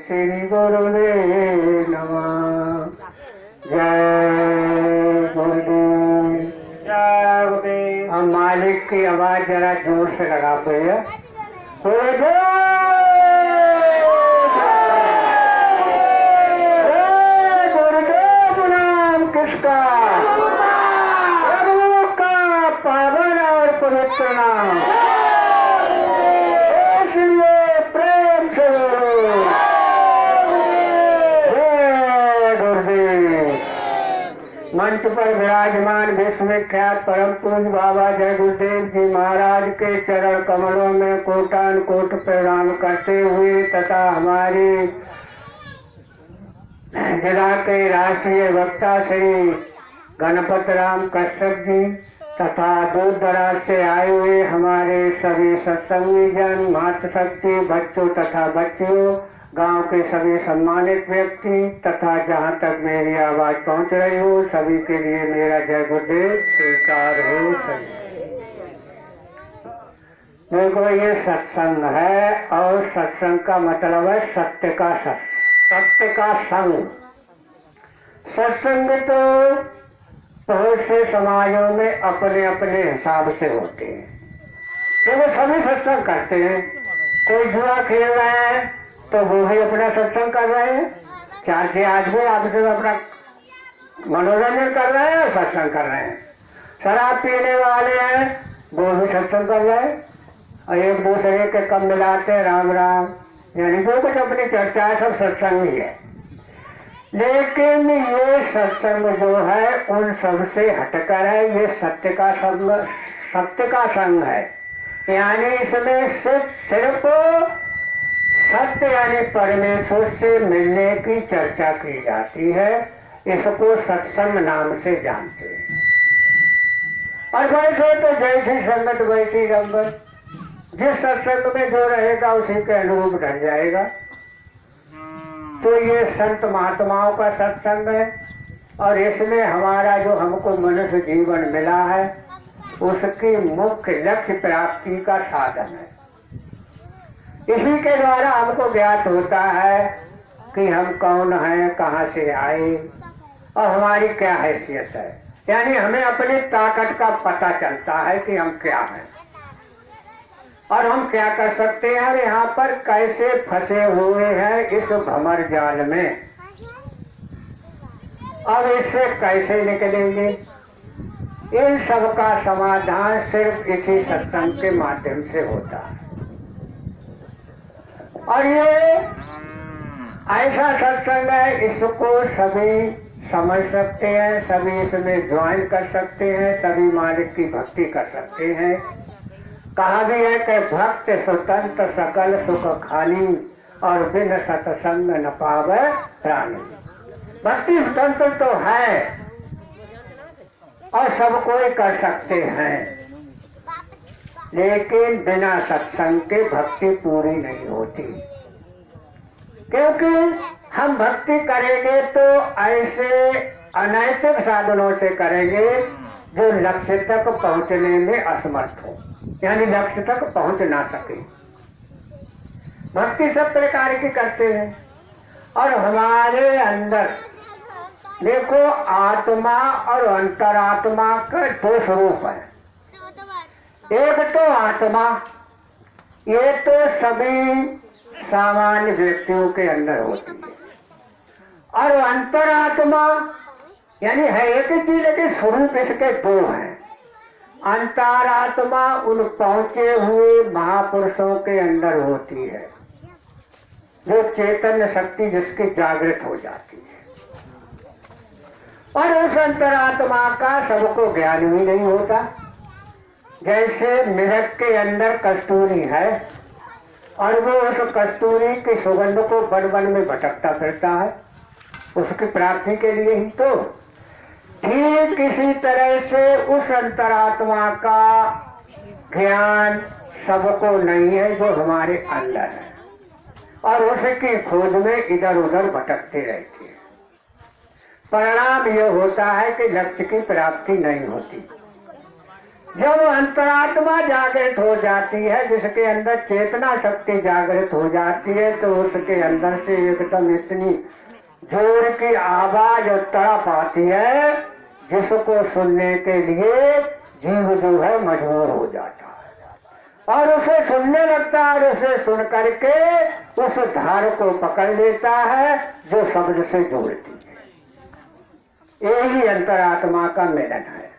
श्री गुरुदेव नमः। जय गुरुदेव। जय गुरुदेव। हम मालिक की आवाज जरा जोर से लगा पे। गुरुदेव नाम किसका? प्रभु का पावन और पवित्र नाम, इसलिए प्रेम से जय गुरुदेव। मंच पर विराजमान विश्व विख्यात परम पूज्य बाबा जय गुरुदेव जी महाराज के चरण कमलों में कोटान कोट प्रणाम करते हुए तथा हमारी जिला के राष्ट्रीय वक्ता श्री गणपत राम कश्यप जी तथा दूर दराज से आए हुए हमारे सभी सत्संगी जन, मातृशक्ति, बच्चों तथा बच्चियों, गांव के सभी सम्मानित व्यक्ति तथा जहां तक मेरी आवाज पहुंच रही हो सभी के लिए मेरा जय गुरुदेव स्वीकार हो। देखो ये सत्संग है और सत्संग का मतलब है सत्य का संग। सत्संग तो बहुत से समाजों में अपने अपने हिसाब से होते हैं। देखो सभी सत्संग करते हैं। कोई जुआ खेल रहा है तो वो भी अपना सत्संग कर रहे हैं, चार से आदमी आपसे अपना मनोरंजन कर रहे हैं, सत्संग कर रहे हैं। शराब पीने वाले हैं वो भी सत्संग कर रहे हैं और एक दूसरे के कम मिलाते हैं राम राम, यानी जो कुछ अपनी चर्चा है सब सत्संग ही है। लेकिन ये सत्संग जो है उन सब से हटकर है, ये सत्य का संग है। यानी इसमें सिर्फ सत्य यानी परमेश्वर से मिलने की चर्चा की जाती है। इसको सत्संग नाम से जानते हैं। और वैसे तो जैसी संगत वैसी रंगत, जिस सत्संग में जो रहेगा उसी के अनुरूप ढल जाएगा। तो ये संत महात्माओं का सत्संग है और इसमें हमारा जो हमको मनुष्य जीवन मिला है उसकी मुख्य लक्ष्य प्राप्ति का साधन है। इसी के द्वारा हमको ज्ञात होता है कि हम कौन हैं, कहाँ से आए और हमारी क्या हैसियत है। यानी हमें अपनी ताकत का पता चलता है कि हम क्या हैं और हम क्या कर सकते हैं और यहाँ पर कैसे फंसे हुए हैं इस भंवर जाल में, अब इससे कैसे निकलेंगे। इन सब का समाधान सिर्फ इसी सत्संग के माध्यम से होता है। और ये ऐसा सत्संग है, इसको सभी समझ सकते हैं, सभी इसमें ज्वाइन कर सकते हैं, सभी मालिक की भक्ति कर सकते हैं। कहा भी है कि भक्त स्वतंत्र सकल सुख खाली और बिन सत्संग न पावे प्राणी। भक्ति स्वतंत्र तो है और सब कोई कर सकते हैं, लेकिन बिना सत्संग के भक्ति पूरी नहीं होती। क्योंकि हम भक्ति करेंगे तो ऐसे अनैतिक साधनों से करेंगे जो लक्ष्य तक पहुंचने में असमर्थ हो, यानी लक्ष्य तक पहुंच ना सके। भक्ति सब प्रकार की करते हैं और हमारे अंदर देखो आत्मा और अंतरात्मा का दो स्वरूप है। एक तो आत्मा, ये तो सभी सामान्य व्यक्तियों के अंदर होती है, और अंतरात्मा यानी है एक चीज लेकिन स्वरूप इसके दो हैं। अंतरात्मा उन पहुंचे हुए महापुरुषों के अंदर होती है, जो चैतन्य शक्ति जिसकी जागृत हो जाती है। और उस अंतरात्मा का सबको ज्ञान भी नहीं होता। जैसे मिर्ग के अंदर कस्तूरी है और वो उस कस्तूरी की सुगंध को वन वन में भटकता फिरता है उसकी प्राप्ति के लिए ही। तो ठीक इसी तरह से उस अंतरात्मा का ज्ञान सबको नहीं है जो हमारे अंदर है, और उसकी खोज में इधर उधर भटकते रहते हैं। परिणाम यह होता है कि लक्ष्य की प्राप्ति नहीं होती। जब अंतरात्मा जागृत हो जाती है, जिसके अंदर चेतना शक्ति जागृत हो जाती है, तो उसके अंदर से एकदम इतनी जोर की आवाज और तड़प आती है, जिसको सुनने के लिए जीव जो है मजबूर हो जाता है और उसे सुनने लगता है और उसे सुन करके उस धार को पकड़ लेता है जो शब्द से जोड़ती है। यही अंतरात्मा का मिलन है।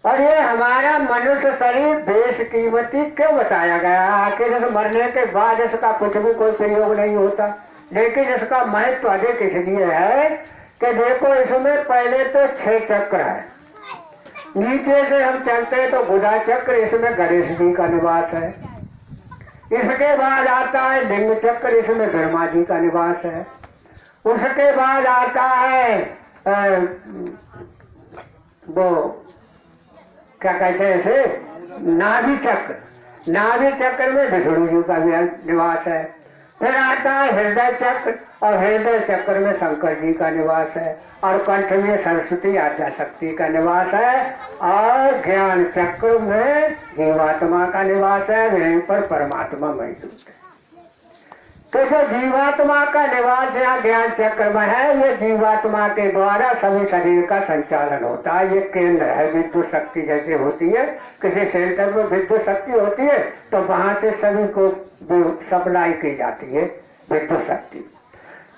और ये हमारा मनुष्य शरीर बेशकीमती क्यों बताया गया? आखिर इस मरने के बाद इसका कुछ भी कोई प्रयोग नहीं होता, लेकिन इसका महत्व अधिक इसलिए है कि देखो, इसमें पहले तो 6 चक्र है। नीचे से हम चलते हैं तो गुदा चक्र, इसमें गणेश जी का निवास है। इसके बाद आता है लिंग चक्र, इसमें ब्रह्मा जी का निवास है। उसके बाद आता है वो क्या कहते हैं इसे, नाभि चक्र। नाभि चक्र में विष्णु जी का निवास है। फिर आता है हृदय चक्र, और हृदय चक्र में शंकर जी का निवास है। और कंठ में सरस्वती आद्या शक्ति का निवास है। और ज्ञान चक्र में जीवात्मा का निवास है, वहीं पर परमात्मा मौजूद है। तो जो जीवात्मा का निवास यहाँ ज्ञान चक्र में है, ये जीवात्मा के द्वारा सभी शरीर का संचालन होता है। ये केंद्र है, विद्युत शक्ति जैसे होती है, किसी सेंटर में विद्युत शक्ति होती है तो वहां से सभी को सप्लाई की जाती है विद्युत शक्ति।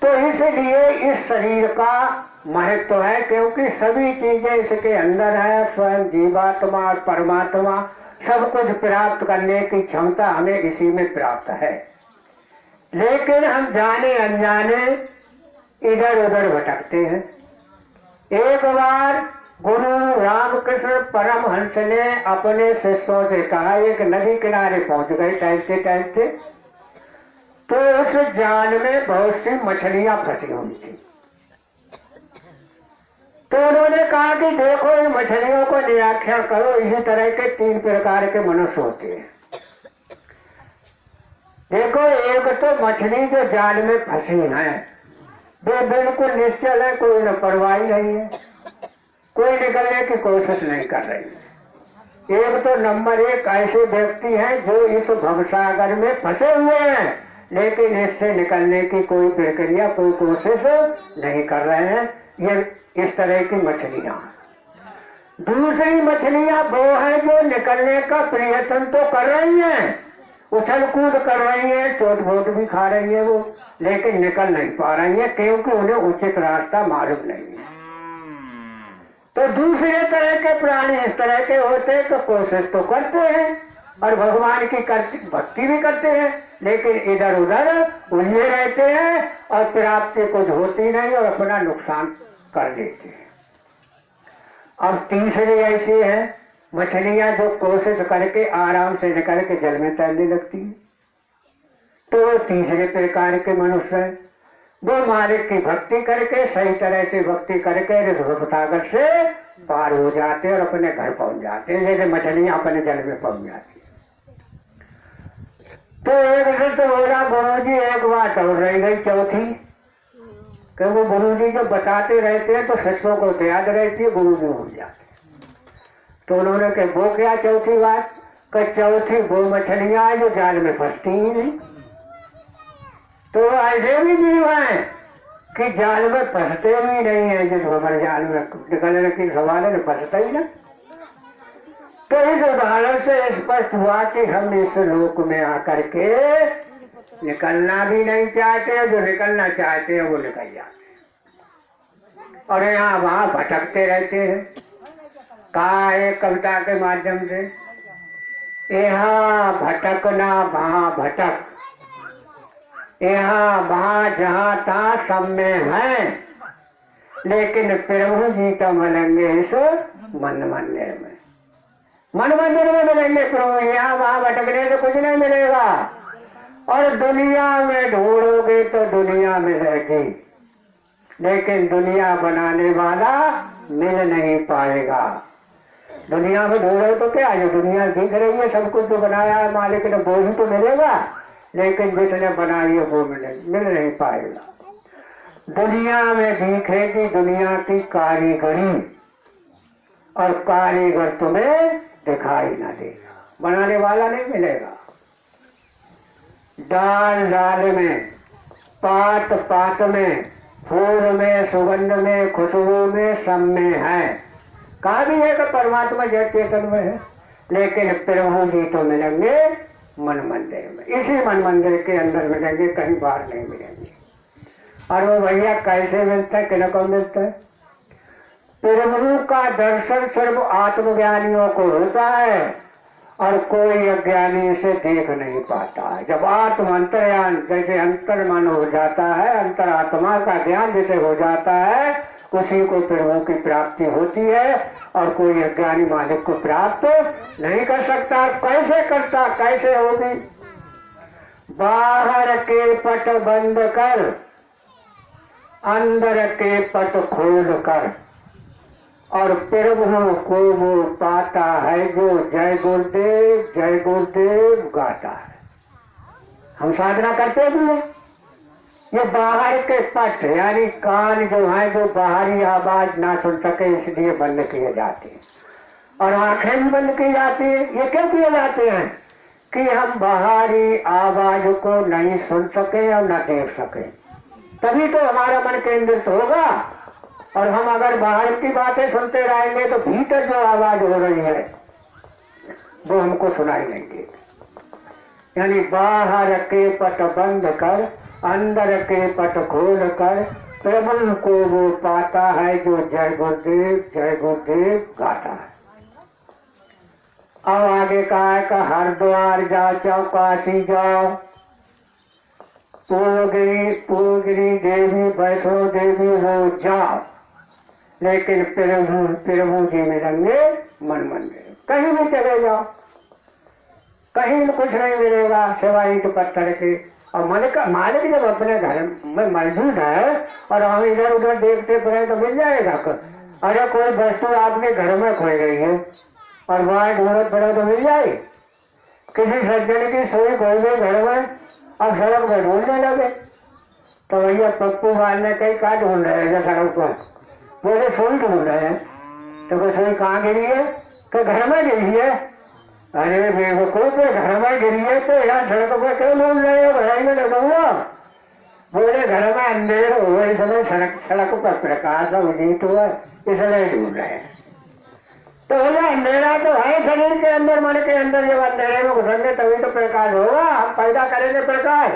तो इसलिए इस शरीर का महत्व है, क्योंकि सभी चीजें इसके अंदर है। स्वयं जीवात्मा और परमात्मा सब कुछ प्राप्त करने की क्षमता हमें इसी में प्राप्त है। लेकिन हम जाने अनजाने इधर उधर भटकते हैं। एक बार गुरु रामकृष्ण परमहंस ने अपने शिष्यों से कहा, एक नदी किनारे पहुंच गए टहलते टहलते, तो उस जाल में बहुत सी मछलियां फंसी हुई थी। तो उन्होंने कहा कि देखो, इन मछलियों को निरीक्षण करो, इसी तरह के 3 प्रकार के मनुष्य होते हैं। देखो, एक तो मछली जो जाल में फंसी है, वे बिल्कुल निश्चल है, कोई न परवाही नहीं है, कोई निकलने की कोशिश नहीं कर रही है। एक तो नंबर 1 ऐसे व्यक्ति हैं जो इस भवसागर में फंसे हुए हैं, लेकिन इससे निकलने की कोई प्रक्रिया, कोई कोशिश नहीं कर रहे हैं। ये इस तरह की मछलियां। दूसरी मछलियां वो है जो निकलने का प्रयत्न तो कर रही हैं, उछल कूद कर रही है, चोट वोट भी खा रही है वो, लेकिन निकल नहीं पा रही है, क्योंकि उन्हें उचित रास्ता मालूम नहीं है। तो दूसरे तरह के प्राणी इस तरह के होते हैं, तो कोशिश तो करते हैं और भगवान की भक्ति भी करते हैं, लेकिन इधर उधर उलझे रहते हैं और प्राप्ति कुछ होती नहीं और अपना नुकसान कर लेते हैं। अब तीसरे ऐसे हैं मछलियां जो कोशिश करके आराम से निकल के जल में तैरने लगती है। तो वो तीसरे प्रकार के मनुष्य हैं। वो मालिक की भक्ति करके, सही तरह से भक्ति करके सागर से पार हो जाते हैं और अपने घर पहुंच जाते हैं, जैसे मछलियां अपने जल में पहुंच जाती है। तो एक से तो बोला, गुरु जी एक बात और रह गई चौथी, कि वो गुरु जी जो बताते रहते हैं तो शिष्यों को याद रहती है, गुरु जी भूल जाते। तो उन्होंने कहा, वो क्या चौथी बात? कि चौथी वो मछलियां जो जाल में फंसती ही नहीं। तो ऐसे भी जीव हैं कि जाल में फंसते भी नहीं है, जिस हमारे जाल में निकलने की सवाल है, फंसता ही ना। तो इस उदाहरण से स्पष्ट हुआ कि हम इस लोक में आकर के निकलना भी नहीं चाहते, जो निकलना चाहते हैं वो निकल जाते हैं और यहाँ वहां भटकते रहते हैं। कहा एक कविता के माध्यम से, यहाँ भटकना वहां भटक, यहाँ वहां जहाँ था सब में है, लेकिन प्रभु जी का मिलेंगे इस मन मंदिर में। मन मंदिर में मिलेंगे प्रभु, यहाँ वहां भटकने से कुछ नहीं मिलेगा। और दुनिया में ढूंढोगे तो दुनिया मिलेगी, लेकिन दुनिया बनाने वाला मिल नहीं पाएगा। दुनिया में ढूंढो तो क्या, जो दुनिया दिख रही है सब कुछ जो बनाया है मालिक ने वो ही तो मिलेगा, लेकिन जिसने बनाई है वो मिल नहीं पाएगा। दुनिया में दिखेगी दुनिया की कारीगरी, और कारीगर तुम्हें दिखाई ना देगा, बनाने वाला नहीं मिलेगा। डाल डाल में, पात पात में, फूल में, सुगंध में, खुशबू में, सब में है। कहा भी है कि परमात्मा जड़ चेतन में है, लेकिन प्रभु जी तो मिलेंगे मन मंदिर में। इसी मन मंदिर के अंदर मिलेंगे, कहीं बाहर नहीं मिलेंगे। और वो भैया कैसे मिलता है, किन को मिलता है? प्रभु का दर्शन सिर्फ आत्मज्ञानियों को होता है और कोई अज्ञानी इसे देख नहीं पाता है। जब आत्म अंतर्यान जैसे अंतर्मन हो जाता है, अंतरात्मा का ज्ञान जैसे हो जाता है, उसी को प्रभु की प्राप्ति होती है और कोई अज्ञानी मालिक को प्राप्त नहीं कर सकता। कैसे करता, कैसे होगी? बाहर के पट बंद कर, अंदर के पट खोल कर, और प्रभु को वो पाता है जो जय गुरुदेव गाता है। हम साधना करते भी हैं। ये बाहर के पट यानी कान जो है, जो बाहरी आवाज ना सुन सके इसलिए बंद किए जाते हैं, और आंखें भी बंद की जाती है। ये क्यों किए जाते हैं? कि हम बाहरी आवाज को नहीं सुन सके और न देख सके, तभी तो हमारा मन केंद्रित होगा। और हम अगर बाहर की बातें सुनते रहेंगे तो भीतर जो आवाज हो रही है वो हमको सुनाई नहीं देगी। यानी बाहर के पट बंद कर, अंदर के पट खोल कर, प्रभु को वो पाता है जो जय गुरुदेव गाता है। अब आगे कहा है कि हरिद्वार जाओ, चौकाशी जाओ, पूर्वगिरी देवी, वैष्णो देवी हो जाओ, लेकिन प्रभु जी मिलेंगे मन मंदिर। कहीं भी चले जाओ, कहीं भी कुछ नहीं मिलेगा सिवाय ईंट पत्थर के। और मालिक जब अपने घर में मौजूद है और हम इधर उधर देखते फिरे तो मिल जाएगा। अरे कोई वस्तु आपके घर में खोई गई है और वहां ढूंढत पड़े तो मिल जाए। किसी सज्जन की सोई खोई गई घर में, अब सड़क पर ढूंढने लगे तो भैया पप्पू मारने कहीं कहा ढूंढ रहे हैं सड़क पर? बोले सोई ढूंढ रहे हैं। तो कोई सोई कहाँ गिरी है? तो घर में गिरी है। अरे बेवकूफ, घर में गिरी है तो यहाँ सड़क पर क्यों ढूंढ रहे हो? भाई में लगूंगा। बोले घर में अंधेर हुआ, इसलिए सड़क पर प्रकाश उदित हुआ, इसलिए ढूंढ रहे हैं। तो बोले अंधेरा तो है शरीर के अंदर, मन के अंदर। जब अंधेरे में घुसेंगे तभी तो प्रकाश होगा, हम पैदा करेंगे प्रकाश।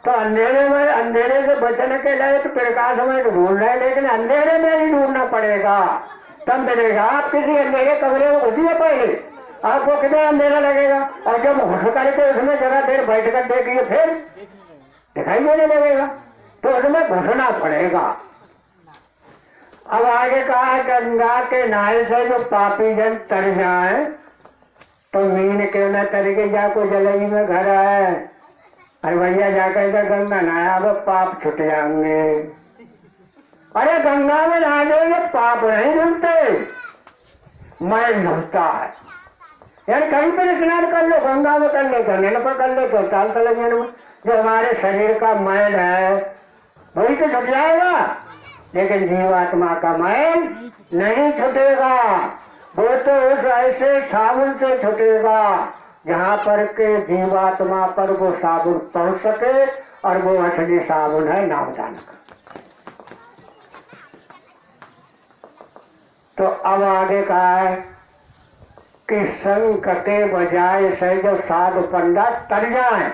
तो अंधेरे से बचने के लिए तो प्रकाश हमें ढूंढ रहे हैं, लेकिन अंधेरे में ही ढूंढना पड़ेगा, तब मिलेगा। आप किसी अंधेरे कमरे में घुसिए, पहले आपको कितना अंधेरा लगेगा, और जब घुस करके उसमें जगह देर बैठ कर देखिए फिर दिखाई देने लगेगा। तो उसमें घुसना पड़ेगा। अब आगे कहा, गंगा के नाल से जो पापी जन तर जाए तो मीन क्यों न तरीके जाको जलई में घर है। अरे भैया जाकर गंगा नहाया, वो पाप छुट जाएंगे। अरे गंगा में नहा जाएंगे, पाप नहीं धुलते, मैल धुलता है। यार कहीं पर स्नान कर लो, गंगा में कर लो, झरने पर कर लो, तो ताल तलंजन में जो हमारे शरीर का मैल है वही तो छुट जाएगा, लेकिन जीवात्मा का मैल नहीं छुटेगा। वो तो उस ऐसे साबुन से छुटेगा जहाँ पर के जीवात्मा पर वो साबुन पहुंच सके, और वो असली साबुन है नामदान का। तो अब आगे कहा है कि शंख के बजाय से जो साधु पंडा तर जाए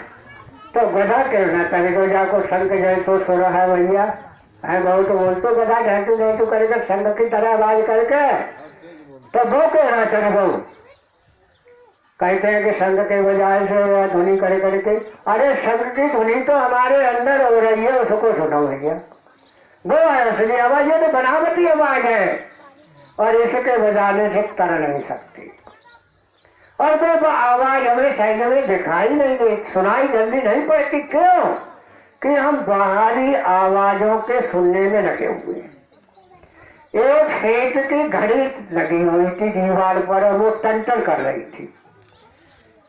तो गधा क्यों न तरीको जाको शंख जैसो सुर है भैया है बहुत बोलते गधा ढेटू ढेटू करके शंख की तरह आवाज करके, तो वो क्यों न तरीको कहते हैं कि शंख के बजाय से ध्वनि करे करके। अरे शंख की ध्वनि तो हमारे अंदर हो रही है, उसको सुनो भैया, वो है असली आवाज। ये तो बनावटी आवाज है और इसके बजाने से तर नहीं सकती। और वो आवाज हमें सही में दिखाई नहीं देती, सुनाई जल्दी नहीं पड़ती। क्यों? कि हम बाहरी आवाजों के सुनने में लगे हुए हैं। एक सेठ की घड़ी लगी हुई थी दीवार पर और वो टन कर रही थी।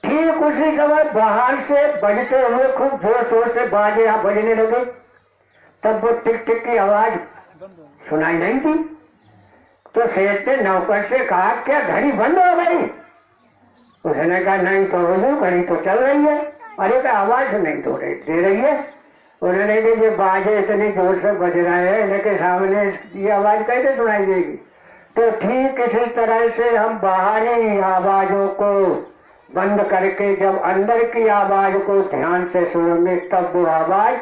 ठीक उसी समय बाहर से बजते हुए खूब जोर शोर से बाजे बजने लगे, तब वो टिक टिक की आवाज सुनाई नहीं थी। तो सेठ ने नौकर से कहा क्या घड़ी बंद हो गई? उसने कहा नहीं तोड़ दूं, घड़ी तो चल रही है। अरे का आवाज नहीं दे रही है। उन्होंने कहा ये बाजे इतनी जोर से बज रहे हैं, इनके सामने ये आवाज कैसे सुनाई देगी। तो ठीक इसी तरह से हम बाहरी आवाजों को बंद करके जब अंदर की आवाज को ध्यान से सुनेंगे तब वो आवाज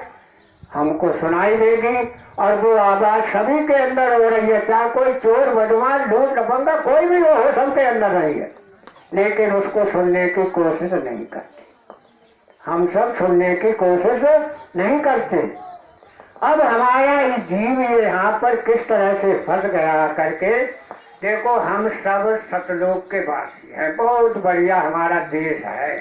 हमको सुनाई देगी। और वो आवाज सभी के अंदर हो रही है, चाहे कोई चोर बदमाश लूट लफंगा कोई भी हो सबके अंदर रही है, लेकिन उसको सुनने की कोशिश नहीं करते। हम सब सुनने की कोशिश नहीं करते। अब हमारा ये जीव यहाँ पर किस तरह से फंस गया करके देखो। हम सब सतलोक के वासी हैं, बहुत बढ़िया हमारा देश है।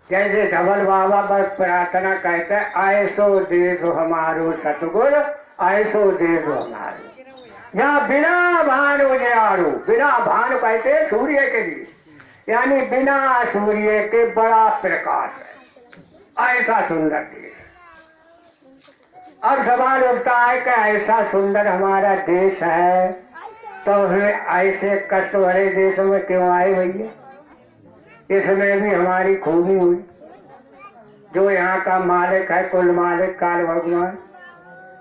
जैसे धवल बाबा बस प्रार्थना कहते हैं, ऐसो देश हमारो सतगुरु, ऐसो देश हमारो यहाँ बिना भान उजियारू। बिना भान कहते सूर्य के लिए, यानी बिना सूर्य के बड़ा प्रकाश है, ऐसा सुंदर देश। अब सवाल उठता है कि ऐसा सुंदर हमारा देश है तो हमें ऐसे कष्ट भरे देशों में क्यों आए भैया। इसमें भी हमारी खूबी हुई। जो यहाँ का मालिक है, कुल मालिक काल भगवान,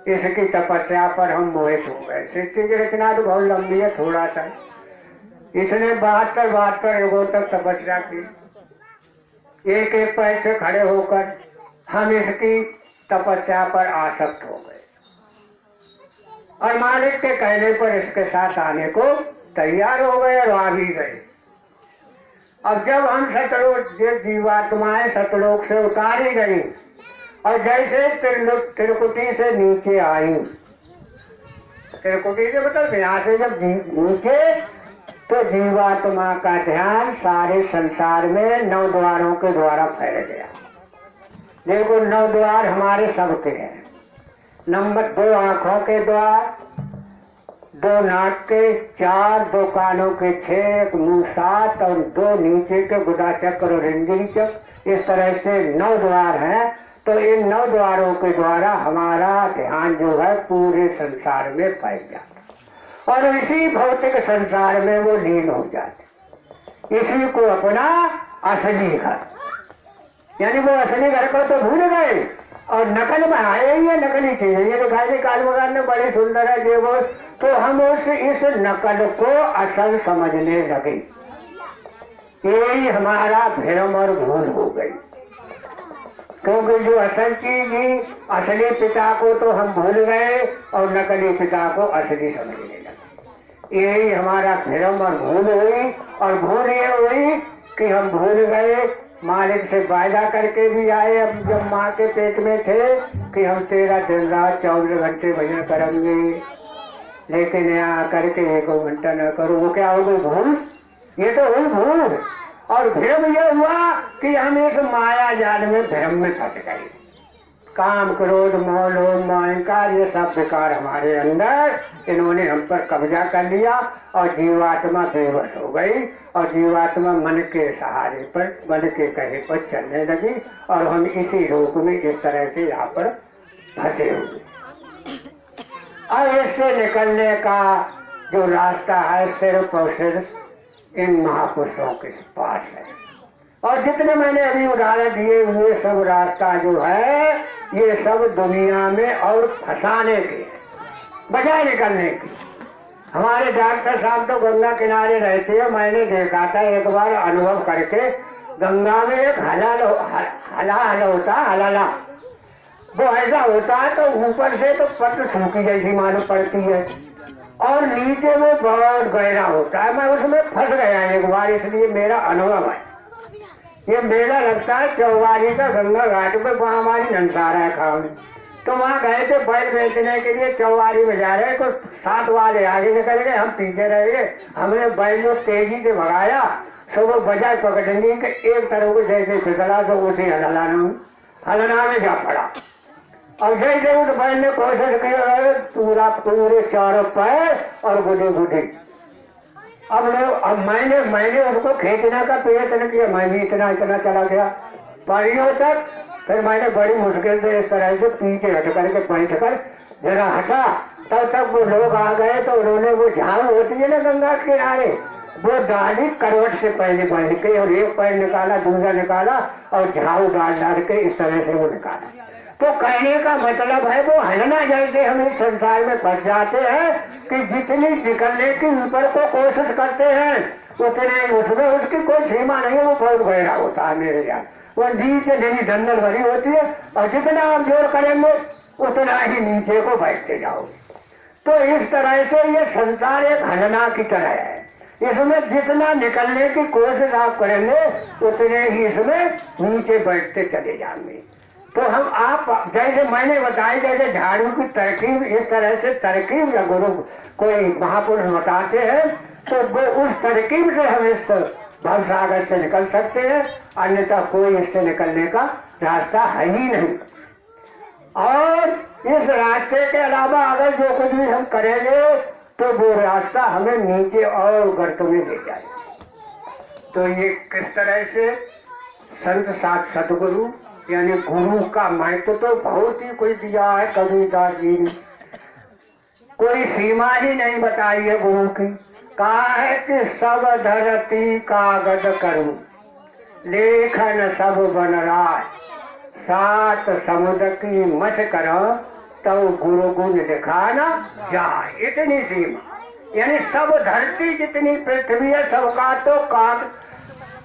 इसकी तपस्या पर हम मोहित हो गए। सृष्टि की रचना तो बहुत लंबी है, थोड़ा सा। इसने 72 युगों तक तपस्या की। एक एक पैर से खड़े होकर हम इसकी तपस्या पर आसक्त हो गए और मालिक के कहने पर इसके साथ आने को तैयार हो गए और आ भी गए। अब जब हम सतलोक जीवात्माएं सतलोक से उतारी गई और जैसे त्रिकुटी से नीचे आई, त्रिकुटी से मतलब यहाँ से जब नीचे, तो जीवात्मा का ध्यान सारे संसार में 9 द्वारों के द्वारा फैल गया। देखो 9 द्वार हमारे सबके हैं। नंबर 2 आंखों के द्वार, 2 नाक के 4, 2 कानों के 6, 1 मुंह 7 और 2 नीचे के गुदा चक्र और इंद्री चक्र। इस तरह से 9 द्वार हैं। तो इन 9 द्वारों के द्वारा हमारा ध्यान जो है पूरे संसार में फैल जाता और इसी भौतिक संसार में वो लीन हो जाते। इसी को अपना असली घर, यानी वो असली घर को तो भूल गए और नकल में आए ही है, नकली चीज ये दिखाई दी काल भगवान ने बड़ी सुंदर है ये वो। तो हम इस नकल को असल समझने लगे। यही हमारा भ्रम और भूल हो गई, क्योंकि जो असल चीज ही असली पिता को तो हम भूल गए और नकली पिता को असली समझने लगे। यही हमारा भ्रम और भूल हुई। और भूल ये हुई कि हम भूल गए मालिक से वायदा करके भी आए, अब जब माँ के पेट में थे, कि हम तेरा दिन रात 24 घंटे भजन करेंगे, लेकिन यहाँ करके 1 घंटा न करो। वो क्या हो गई भूल, ये तो हुई भूल। और भ्रम ये हुआ कि हम इस माया जाल में भ्रम में फंस गए। काम क्रोध मोह लोभ अहंकार ये सब विकार हमारे अंदर, इन्होंने हम पर कब्जा कर लिया और जीवात्मा बेबस हो गई और जीवात्मा मन के सहारे पर, मन के कहे पर चलने लगी और हम इसी रोग में इस तरह से यहाँ पर फंसे हुए। और इससे निकलने का जो रास्ता है सिर्फ और सिर्फ इन महापुरुषों के पास है। और जितने मैंने अभी उदाहरण दिए हुए सब रास्ता जो है ये सब दुनिया में और फंसाने के, बजाय निकलने की। हमारे डॉक्टर साहब तो गंगा किनारे रहते हैं, मैंने देखा था एक बार अनुभव करके, गंगा में एक हला होता हलाला, वो ऐसा होता है तो ऊपर से तो पट सूखी जैसी मालूम पड़ती है और नीचे वो बहुत गहरा होता है। मैं उसमें फंस गया एक बार, इसलिए मेरा अनुभव है। ये मेला लगता है चौवारी का गंगा घाट पे, वहाँ हमारी नंसारा है खाओ में, तो वहाँ गए थे बैल बेचने के लिए, चौवारी में जा रहे, कुछ 7 वाले आगे निकल गए, हम पीछे रह गए। हमने बैल को तेजी से भगाया, सो वो बजाय पकड़ने के एक तरफ को जैसे फिसला तो उसे हलना में जा पड़ा। और जैसे उस बैल ने कोशिश की पूरे चारों पैर और गुडे अब मैंने उसको खींचने का प्रयत्न किया, मैं भी इतना चला गया परियों तक। फिर मैंने बड़ी मुश्किल से इस तरह से पीछे हट करके बैठ कर जरा हटा, तब तक वो लोग आ गए तो उन्होंने वो झाड़ू होती है ना गंगा किनारे, वो डाली करवट से पहले बांध के और एक पैर निकाला, दूसरा निकाला और झाड़ू डाल के इस तरह से वो निकाला। तो कहने का मतलब है वो हलना जैसे हम इस संसार में फंस जाते हैं कि जितनी निकलने की ऊपर को कोशिश करते हैं उतने उसमें उसकी कोई सीमा नहीं है। वो बहुत गहरा होता है मेरे यार, वो नीचे नहीं दंडल भरी होती है और जितना आप जोर करेंगे उतना ही नीचे को बैठते जाओगे। तो इस तरह से ये संसार एक हलना की तरह है, इसमें जितना निकलने की कोशिश आप करेंगे उतने ही इसमें नीचे बैठते चले जाएंगे। तो हम आप जैसे मैंने बताया जैसे झाड़ू की तरकीब, इस तरह से तरकीब या गुरु कोई महापुरुष बताते हैं तो वो उस तरकीब से हम इस भवसागर से निकल सकते हैं, अन्यथा कोई इससे निकलने का रास्ता है ही नहीं। और इस रास्ते के अलावा अगर जो कुछ भी हम करेंगे तो वो रास्ता हमें नीचे और गर्तों में ले जाएगा। तो ये किस तरह से संत साथ सतगुरु यानी गुरु का महत्व तो बहुत ही कोई दिया है कबीरदास जी ने, कोई सीमा ही नहीं बताई है गुरु की। कहा है कि सब धरती कागज करूं, लेखन सब बन राय, सात समुद्र की मत करो तो गुरु गुण दिखाना जाए। इतनी सीमा यानी सब धरती जितनी पृथ्वी है सबका तो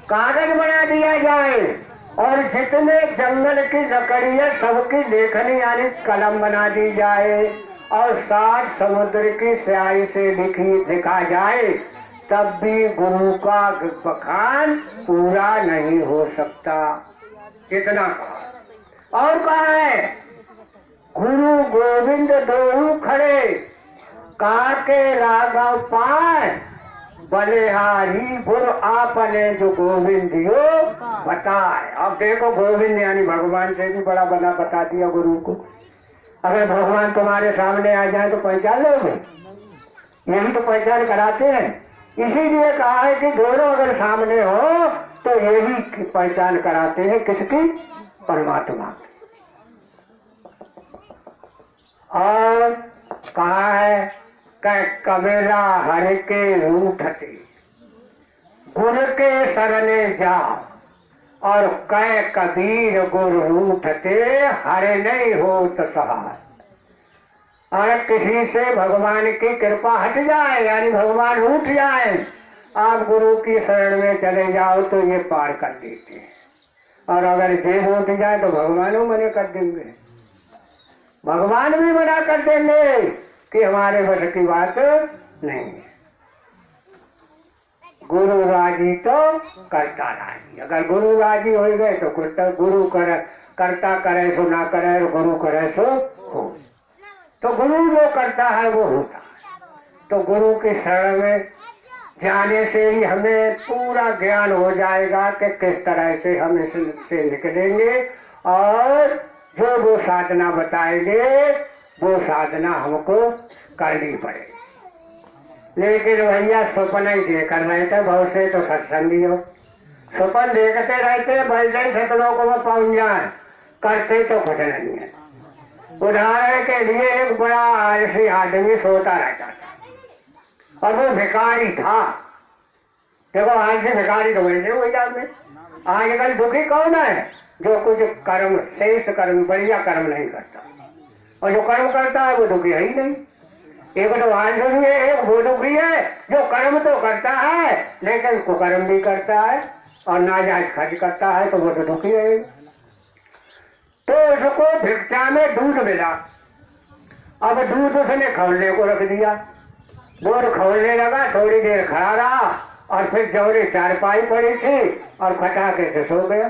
कागज बना दिया जाए और जितने जंगल की लकड़ी है सबकी लेखनी यानी कलम बना दी जाए और 60 समुद्र की स्याही से लिखा जाए, तब भी गुरु का बखान पूरा नहीं हो सकता। इतना कहा। और कहा है गुरु गोविंद दोहु खड़े, काके राघव पाए, बलिहारी गुरु आपने जो गोविंद दियो बताए। अब देखो गोविंद यानी भगवान से भी बड़ा बना बता दिया गुरु को। अगर भगवान तुम्हारे सामने आ जाए तो पहचान लोगे, यही तो पहचान कराते हैं। इसीलिए कहा है कि दोनों अगर सामने हो तो यही पहचान कराते हैं किसकी, परमात्मा। और कहा है कबीरा हर के रूठते, गुरु के शरणे जाओ और कै कबीर गुरु रूठते, हरे नहीं हो तो सहाय। और किसी से भगवान की कृपा हट जाए यानी भगवान रूठ जाए, आप गुरु की शरण में चले जाओ तो ये पार कर देते हैं। और अगर जेब उठ जाए तो भगवान मना कर देंगे, भगवान भी मना कर देंगे कि हमारे वश की बात नहीं है। गुरु राजी तो करता राजी, अगर गुरु राजी हो गए तो कुछ गुरु करता करे सो ना करे और गुरु करे सो हो। तो गुरु जो करता है वो होता है। तो गुरु की शरण में जाने से ही हमें पूरा ज्ञान हो जाएगा कि किस तरह से हम इससे निकलेंगे और जो वो साधना बताएंगे वो साधना हमको करनी पड़ेगी। लेकिन भैया स्वप्न ही देकर रहते बहुत से तो सत्संगी हो, स्वप्न देखते रहते वैसे ही सतलोकों में पहुंच जाए, करते तो कुछ नहीं है। उदाहरण के लिए एक बड़ा आलसी आदमी सोता रहता था और वो भिखारी था। देखो आलसी भिखारी तो वैसे हो जाते। आजकल दुखी कौन है, जो कुछ कर्म श्रेष्ठ कर्म बढ़िया कर्म नहीं करता, और जो कर्म करता है वो दुखी है ही नहीं। एक तो आलसी है, एक वो दुखी है जो कर्म तो करता है लेकिन कुकर्म भी करता है और नाजायज खर्च करता है, तो वो तो दुखी है। तो उसको भिक्षा में दूध मिला, अब दूध उसने खौलने को रख दिया। दूध खौलने लगा, थोड़ी देर खड़ा रहा और फिर जौरे चारपाई पड़ी थी और खटाके से सो गया।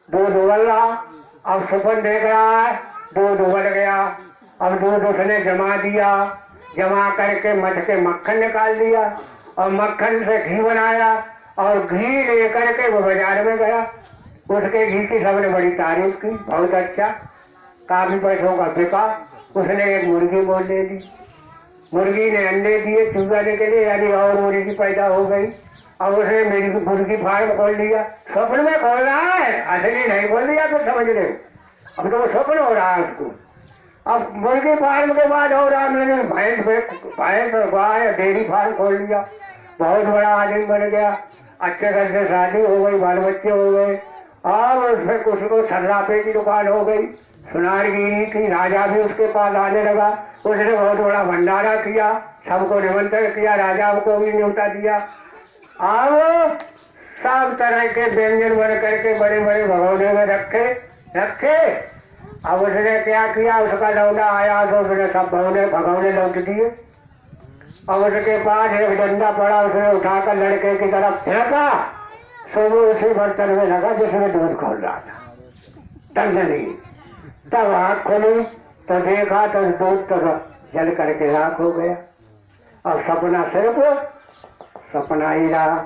दूध उबल रहा, अब सुपन देख रहा है, दूध उबल गया। अब दूध उसने जमा दिया, जमा करके मठ के मक्खन निकाल दिया और मक्खन से घी बनाया और घी लेकर के वो बाजार में गया। उसके घी की सबने बड़ी तारीफ की, बहुत अच्छा, काफी पैसों का बिका। उसने एक मुर्गी मोल ले ली, मुर्गी ने अंडे दिए चुगाने के लिए यानी और मुर्गी पैदा हो गई। अब उसने मेरी मुर्गी फार्म खोल लिया। स्वप्न में खोल रहा है, असली नहीं खोल लिया तो समझ ले, अब तो वो स्वप्न हो रहा है उसको। अब मुर्गी फार्म के बाद और आदमी भैंस गाय डेयरी फार्म खोल लिया, बहुत बड़ा आदमी बन गया, अच्छे घर से शादी हो गई, बाल बच्चे हो गए। अब उसमें कुछ को सर्राफे की दुकान हो गई, सुनारगिरी की, राजा भी उसके पास आने लगा। उसने बहुत बड़ा भंडारा किया, सबको निमंत्रण किया, राजा को भी न्योता दिया। अब सब तरह के व्यंजन बन करके बड़े बड़े भगोने में रखे। अब उसने क्या किया, उसका लौंडा आया तो उसने सब भगोने लौट दिए। अब उसके पास एक डंडा पड़ा, उसने उठाकर लड़के की तरफ फेंका, सो वो उसी बर्तन में लगा जिसमें दूध खोल रहा था, टंडनी। तब आँख खोली तो देखा तो दूध तो जल करके राख हो गया। और सपना सिर्फ सपना ही रहा।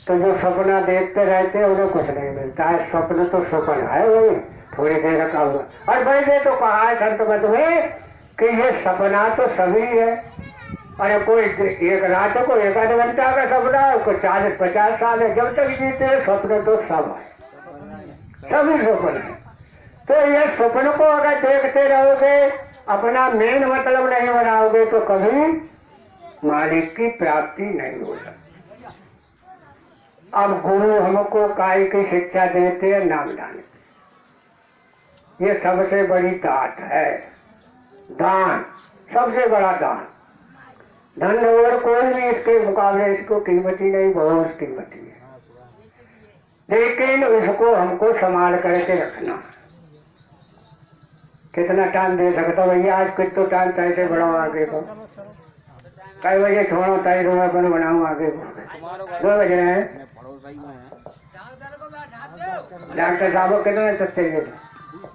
तो जो सपना देखते रहते हैं उन्हें कुछ नहीं मिलता है। स्वप्न तो स्वप्न है, वही थोड़ी देर का हुआ। और वैसे तो कहा है संत मत में कि ये सपना तो सभी है। अरे कोई एक रात को 1 घंटा का सपना है, कोई 40-50 साल है, जब तक जीते हैं स्वप्न तो सब है, सभी स्वप्न है। तो ये स्वप्न को अगर देखते रहोगे, अपना मेन मतलब नहीं बनाओगे तो कभी मालिक की प्राप्ति नहीं हो सकती। अब गुरु हमको काय की शिक्षा देते हैं, नाम दान। ये सबसे बड़ी दात है, दान सबसे बड़ा दान। धन और कोई भी इसके मुकाबले इसको कीमती नहीं, बहुत कीमती है। लेकिन उसको हमको संभाल करके रखना। कितना टाइम दे सकता भैया, आज कितना टाइम कैसे बढ़ाओ आगे को, कई बजे छोड़ो तय अपन बनाऊँ आगे को, 2 बज रहे हैं। डॉक्टर साहब कितने तक चाहिए?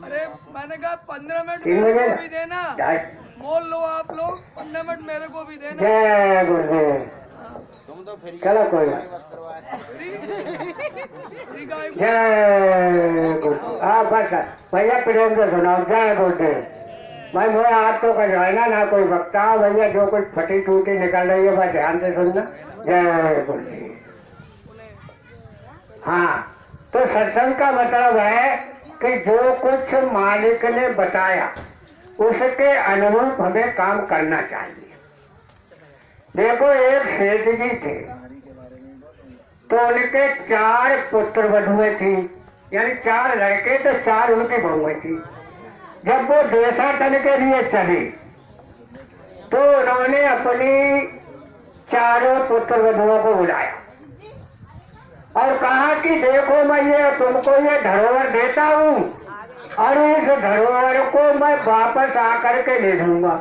अरे मैंने कहा 15 मिनट 3 मेरे बजे को भी देना, बोल लो आप लोग 15 मिनट मेरे को भी देना। जय गुरुदेव। चलो कोई जय गुरुदेव। हाँ बस भैया प्रेम से सुनाओ, जय गुरुदेव। भाई मैं आप तो कजवाना ना कोई वक्ता भैया, जो कुछ फटी टूटी निकल रही है बस ध्यान से सुनना। जय गुरुदेव। हाँ, तो सत्संग का मतलब है कि जो कुछ मालिक ने बताया उसके अनुरूप हमें काम करना चाहिए। देखो एक सेठ जी थे, तो उनके 4 पुत्र वधुएं थी, यानी 4 लड़के तो 4 उनकी बहुएं थी। जब वो देशाटन के लिए चली तो उन्होंने अपनी 4 पुत्र वधुओं को बुलाया और कहा कि देखो मैं ये तुमको ये धरोहर देता हूँ और इस धरोहर को मैं वापस आकर के ले लूंगा,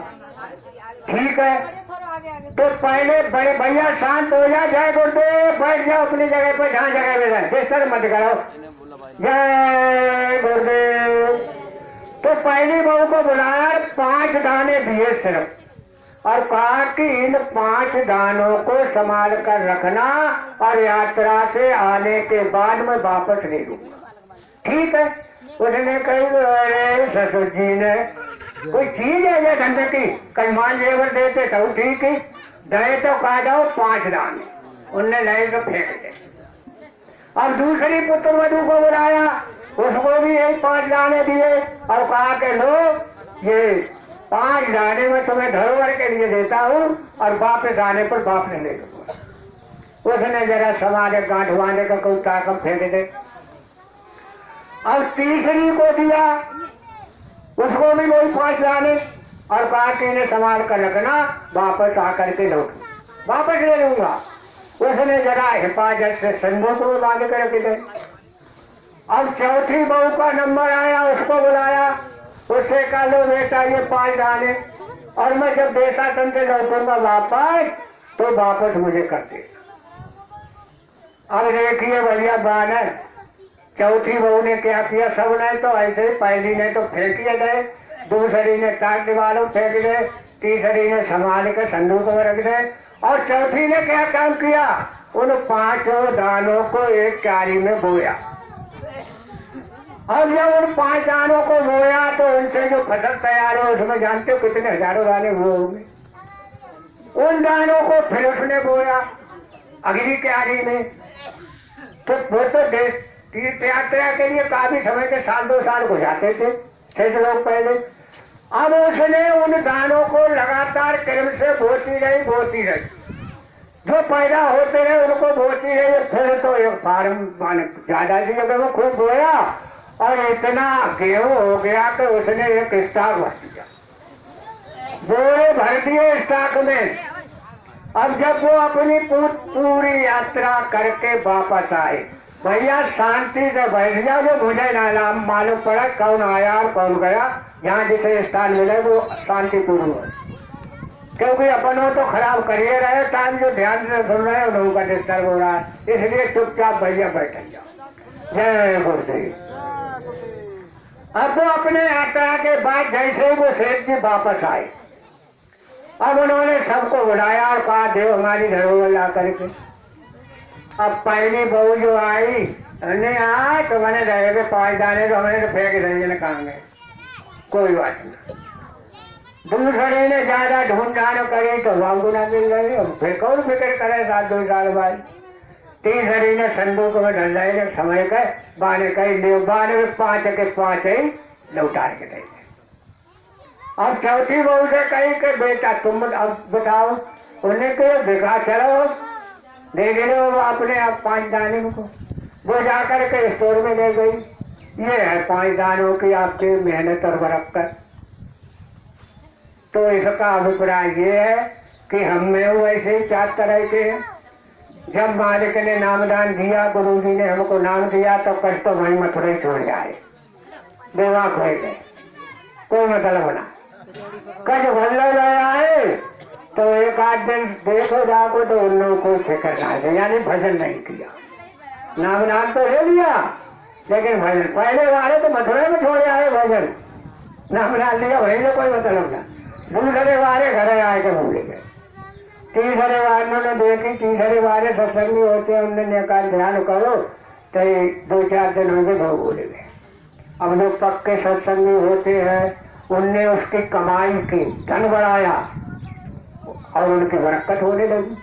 ठीक है? तो पहले बड़े भैया शांत हो जा, जय गुरुदेव, बैठ जाओ अपनी जगह पर, जहाँ जगह में जाए, डिस्टर्ब मत करो। जय गुरुदेव। तो पहली बहू को बुलाया, 5 दाने दिए सिर्फ और कहा कि इन 5 दानों को संभाल कर रखना और यात्रा से आने के बाद मैं वापस ले लूंगा, ठीक है? उसने कही अरे ससुर जी ने कोई चीज है ये धंधे की, कई मान जेवर देते तो ठीक ही, दे तो कहा जाओ 5 दाने, उनने लए तो फेंक दे। अब दूसरी पुत्र वधू को बुलाया, उसको भी यही 5 दाने दिए और कहा कि लो ये 5 दाने में तुम्हें धरोहर के लिए देता हूँ और वापस आने पर वापस ले लूंगा। उसने जरा समाज गांठ बांधे का कोई ताकत फेंक दे। अब तीसरी को दिया, उसको भी वही 5 दाने और कहा कि इन्हें संभाल कर रखना, वापस आकर के लौट वापस ले लूंगा। उसने जरा हिफाजत से संदूक में बांध कर रख दे। अब चौथी बहू का नंबर आया, उसको बुलाया, उससे कहा लो बेटा ये 5 दाने और मैं जब देशाटन से लौटूंगा वापस तो वापस मुझे कर दे। अब देखिए भैया बानर, चौथी बहू ने क्या किया, सब ने तो ऐसे, पहली ने तो फेंक गए, दूसरी ने ताक दीवारों फेंक दे, तीसरी ने संभाल के संदूक में रख दे और चौथी ने क्या काम किया, उन 5 दानों को एक क्यारी में बोया। अब जब उन 5 दानों को बोया तो उनसे जो फसल तैयार हो उसमें जानते हो कितने हजारों दाने हुए होंगे। उन दानों को फिर उसने बोया अगली क्यारी में। तो वो तो तीर्थ यात्रा के लिए काफी समय के 1-2 साल गुजारते थे 6 लोग पहले। अब उसने उन दानों को लगातार क्रम से बोती रही। जो पैदा होते रहे उनको बोती रही। फिर तो एक फार्म ज्यादा सी जगह में खूब बोया और इतना गेहूं हो गया कि उसने एक स्टॉक भर दिया, बोरे भर दिए स्टॉक में। अब जब वो अपनी पूरी यात्रा करके वापस आए, भैया शांति से बैठ जाओ, जो मुझे ना मालूम पड़ा कौन आया और कौन गया, यहाँ जिसे स्थान मिले वो शांतिपूर्ण हो, क्योंकि अपनों तो खराब करिए रहे टाइम, जो ध्यान से सुन रहे हैं उनका डिस्टर्ब हो रहा है, इसलिए चुपचाप भैया बैठ जाओ। जय गुरुदेव। अब वो अपने यात्रा के बाद जैसे ही वो सेठ जी वापस आए, अब उन्होंने सबको बुलाया और कहा देव हमारी धरोहर ला करके। अब पहली बहू जो आई, हमने यहाँ तो मैंने रहेगा 5 दाने, तो हमने तो फेंक रही कहाँ गए, कोई बात नहीं। दूसरे ने ज्यादा ढूंढान करे तो वांगू ना मिल रहे, फिर कौन फिक्र करे 7-2 साल बाद। तीसरी ने संदूक में ढल रहे समय के बाने कही ले, बाने में 5 के 5 ही लौटा के दे। अब चौथी बहू से कही कि बेटा तुम अब बताओ, उन्हें कहो दिखा चलो दे दे अपने आप 5 दाने को। वो जाकर के स्टोर में ले गई, ये है 5 दानों की आपकी मेहनत और बरकत। तो इसका अभिप्राय ये है कि हम में वैसे ही 4 तरह के हैं। जब मालिक ने नामदान दिया, गुरु जी ने हमको नाम दिया, तो कष्ट तो वही मथुरा ही छोड़ जाए, बेवा खोए गए, कोई मतलब ना। कज भल्ला आए तो एक आध दिन देखो जाको तो उन लोगों को फिक्र ना है, यानी भजन नहीं किया। नामदान तो ले लिया लेकिन भजन पहले वाले तो मथुरा में छोड़ आए, भजन नामदान लिया वही तो कोई मतलब ना। दूसरे वाले घरे आए के भूल गए। तीसरे वालों ने देखी, तीसरे वाले सत्संगी होते हैं, उन्होंने कहा ध्यान करो, तो 2-4 दिन हो गए भूल गए। अब जो पक्के सत्संगी होते हैं उनने उसकी कमाई की धन बढ़ाया और उनकी बरकत होने लगी।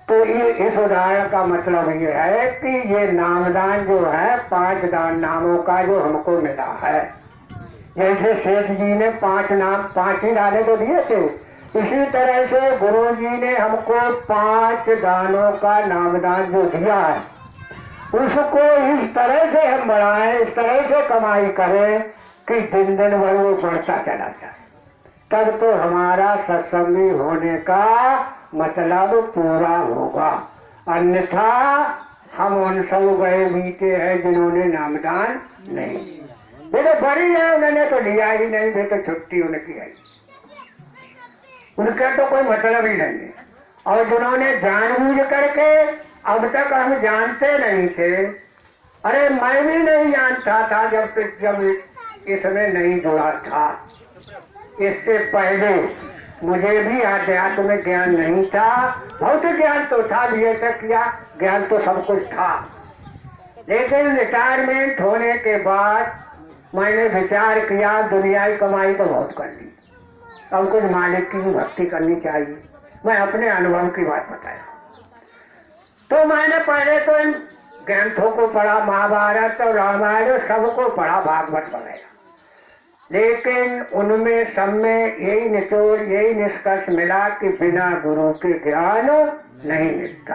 तो ये इस उदाहरण का मतलब ये है कि ये नामदान जो है 5 दान नामों का जो हमको मिला है, जैसे सेठ जी ने 5 नाम 5 ही दाने तो दिए थे, इसी तरह से गुरु जी ने हमको 5 दानों का नामदान जो दिया है, उसको इस तरह से हम बढ़ाएं, इस तरह से कमाई करें कि दिन दिन भर वो बढ़ता चला जाए, तब तो हमारा सत्संगी होने का मतलब पूरा होगा। अन्यथा हम उन सब गए बीते हैं जिन्होंने नामदान नहीं, वे तो बड़ी है, उन्होंने तो लिया ही नहीं, वे तो छुट्टी उनकी आई, उनका तो कोई मतलब ही नहीं है। और जिन्होंने जानबूझ करके, अब तक हम जानते नहीं थे, अरे मैं भी नहीं जानता था जब इसमें नहीं जुड़ा था, इससे पहले मुझे भी अध्यात्म में ज्ञान नहीं था, भौतिक ज्ञान तो था, लिए तक किया ज्ञान तो सब कुछ था, लेकिन रिटायरमेंट होने के बाद मैंने विचार किया दुनियाई कमाई तो बहुत कर ली, अब कुछ मालिक की भक्ति करनी चाहिए। मैं अपने अनुभव की बात बताया, तो मैंने पहले तो इन ग्रंथों को पढ़ा, महाभारत और रामायण सबको पढ़ा, भागवत वगैरह, लेकिन उनमें सब में यही निचोड़, यही निष्कर्ष मिला कि बिना गुरु के ज्ञान नहीं मिलता।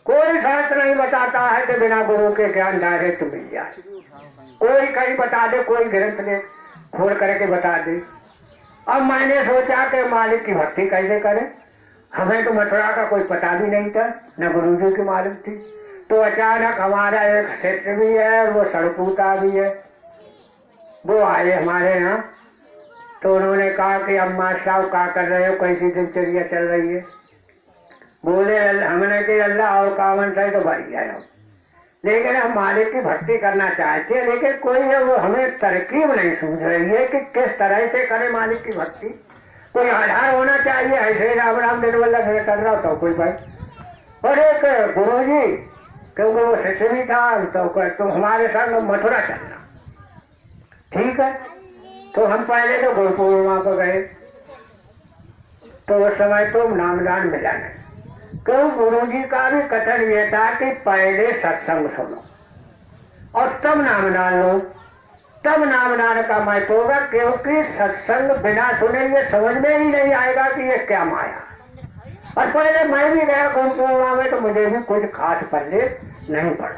कोई शास्त्र नहीं बताता है कि बिना गुरु के ज्ञान डायरेक्ट मिल जाए, कोई कहीं बता दे, कोई ग्रंथ ले खोल करके बता दे। अब मैंने सोचा कि मालिक की भक्ति कैसे करें, हमें तो मथुरा का कोई पता भी नहीं था, न गुरु जी की मालूम थी। तो अचानक हमारा एक शिष्य भी है और वो सड़पूता भी है, वो आए हमारे यहाँ, तो उन्होंने कहा कि अम्मा साहब क्या कर रहे हो, कैसी दिनचर्या चल रही है। बोले हमने कि अल्लाह और कामन से तो भर गया, लेकिन हम मालिक की भक्ति करना चाहते हैं, लेकिन कोई है वो हमें तरकीब नहीं सूझ रही है कि किस तरह से करें मालिक की भक्ति, कोई आधार होना चाहिए, ऐसे ही राम राम दिन वाला कर रहा तो कोई भाई। और एक गुरु जी, क्योंकि वो शिष्य भी था, तो तुम हमारे संग मथुरा चलना, ठीक है। तो हम पहले तो गुरु पूर्णिमा पर गए, तो उस समय तो नामदान मिला नहीं, क्यों गुरु जी का भी कथन ये था कि पहले सत्संग सुनो और तब नामदान लो। तब नामदान का महत्व होगा, क्योंकि सत्संग बिना सुने ये समझ में ही नहीं आएगा कि ये क्या माया। और पहले मैं भी गया गुरुपूर्णिमा में, तो मुझे भी कुछ खास पल्ले नहीं पड़ा।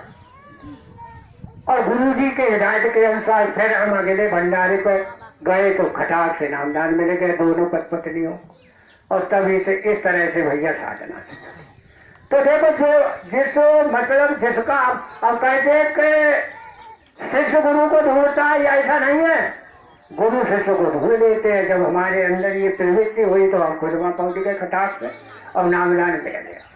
और गुरु जी के हिदायत के अनुसार फिर हम अगले भंडारे पर गए तो खटाक से नामदान मिल गए दोनों पत्नियों। और तभी से इस तरह से भैया साधना। तो देखो जो जिस मतलब जिसका अब कहते कि शिष्य गुरु को ढूंढता है, ऐसा नहीं है। गुरु शिष्य को ढूंढ लेते हैं। जब हमारे अंदर ये प्रवृत्ति हुई तो हम खुद वहां पहुंच गए खटाक से और नामदान मिल गया।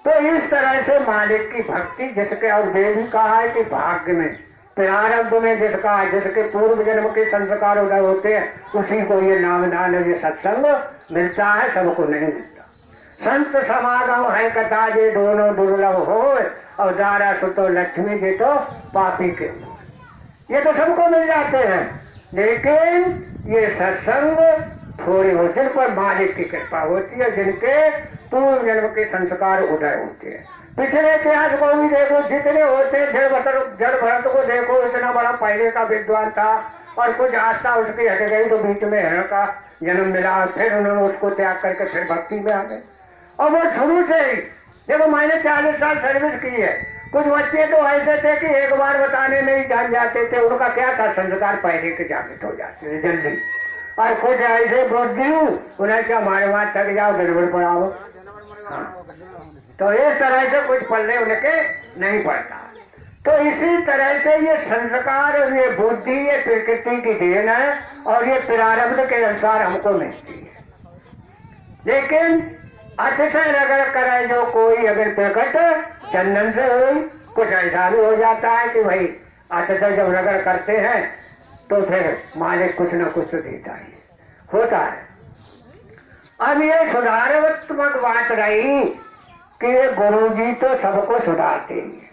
तो इस तरह से मालिक की भक्ति जिसके, और वेद भी कहा है कि भाग्य में प्रारब्ध में जिसका, जिसके पूर्व जन्म के संस्कार उदय होते हैं उसी को ये नामदान ये सत्संग मिलता है, सबको नहीं मिलता। संत समागम है कथा जे दोनों दुर्लभ हो, और दारा सुतो लक्ष्मी जे तो पापी के, ये तो सबको मिल जाते हैं। लेकिन ये सत्संग थोड़ी हो, जिन पर मालिक की कृपा होती है, जिनके पूर्व जन्म के संस्कार उदय होते हैं। पिछले इतिहास को भी देखो, जितने होते हैं, जड़ भरत को देखो, इतना बड़ा पहले का विद्वान था और कुछ आस्था उसकी हट गई तो बीच में हिरण का जन्म मिला, फिर उन्होंने उसको त्याग करके फिर भक्ति में आ गए। और वो शुरू से ही देखो, मैंने 40 साल सर्विस की है। कुछ बच्चे तो ऐसे थे कि एक बार बताने में ही जान जाते थे, उनका क्या था, संस्कार पहले के जागृत हो जाते थे जल्दी। और कुछ ऐसे बुद्धि उन्हें क्या मारे मार थक जाओ, गड़बड़ पड़ाओ। हाँ। तो इस तरह से कुछ पल्ले उनके नहीं पड़ता। तो इसी तरह से ये संस्कार और ये बुद्धि ये प्रकृति की देन है, और ये प्रारब्ध के अनुसार हमको मिलती है। लेकिन अतिशय रगड़ करे जो कोई अगर प्रकट चंदन से हो, कुछ ऐसा भी हो जाता है कि भाई अतिशय जब रगड़ करते हैं तो फिर मालिक कुछ न कुछ तो देता ही होता है। अब ये सुधारात्मक बात रही कि गुरु जी तो सबको सुधारते हैं,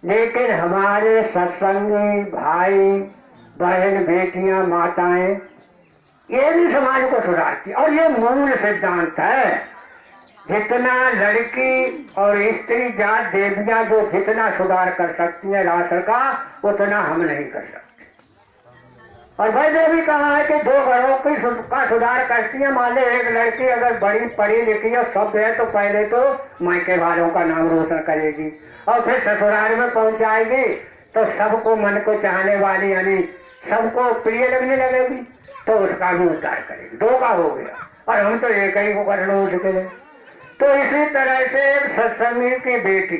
लेकिन हमारे सत्संगी भाई बहन बेटियां माताएं ये भी समाज को सुधारती। और ये मूल सिद्धांत है, जितना लड़की और स्त्री जात देवियां जो जितना सुधार कर सकती है राष्ट्र का, उतना हम नहीं कर सकते। और वैसे भी कहा है कि 2 घरों का सुधार करती है। मान लो एक लड़की अगर बड़ी पढ़ी लिखी है, सब है, तो पहले तो मायके वालों का नाम रोशन करेगी और फिर ससुराल में पहुंच जाएगी तो सबको मन को चाहने वाली, यानी सबको प्रिय लगने लगेगी, तो उसका भी उद्धार करेगी। 2 का हो गया, और हम तो एक ही को करने उठ गए। तो इसी तरह से एक सत्संगी की बेटी